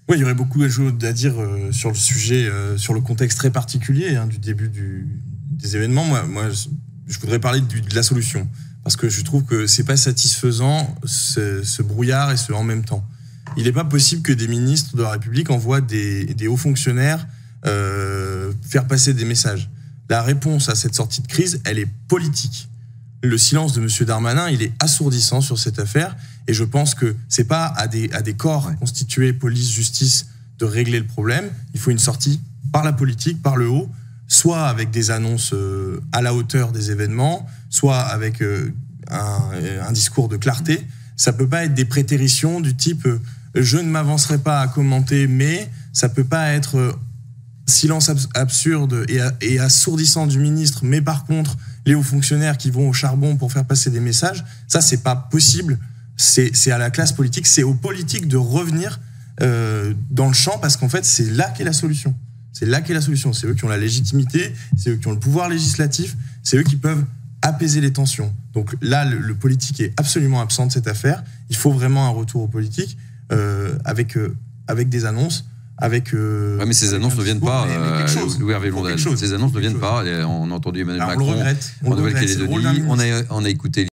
Oui, il y aurait beaucoup de choses à dire sur le sujet, sur le contexte très particulier du début des événements. Moi, je voudrais parler de la solution. Parce que je trouve que c'est pas satisfaisant ce brouillard et ce en même temps. Il n'est pas possible que des ministres de la République envoient des hauts fonctionnaires faire passer des messages. La réponse à cette sortie de crise, elle est politique. Le silence de M. Darmanin, il est assourdissant sur cette affaire. Et je pense que c'est pas à des corps constitués, police, justice, de régler le problème. Il faut une sortie par la politique, par le haut, soit avec des annonces à la hauteur des événements, soit avec un discours de clarté. Ça peut pas être des prétéritions du type je ne m'avancerai pas à commenter, mais ça peut pas être silence absurde et assourdissant du ministre, mais par contre les hauts fonctionnaires qui vont au charbon pour faire passer des messages. Ça, c'est pas possible. C'est à la classe politique, c'est aux politiques de revenir dans le champ, parce qu'en fait c'est là qu'est la solution. C'est là qu'est la solution. C'est eux qui ont la légitimité, c'est eux qui ont le pouvoir législatif, c'est eux qui peuvent apaiser les tensions. Donc là, le politique est absolument absent de cette affaire. Il faut vraiment un retour au politique avec des annonces. Mais ces annonces ne viennent pas, Louis Hervé Blondel. Ces annonces ne viennent pas. On a entendu Emmanuel Macron en Nouvelle-Calédonie. On a écouté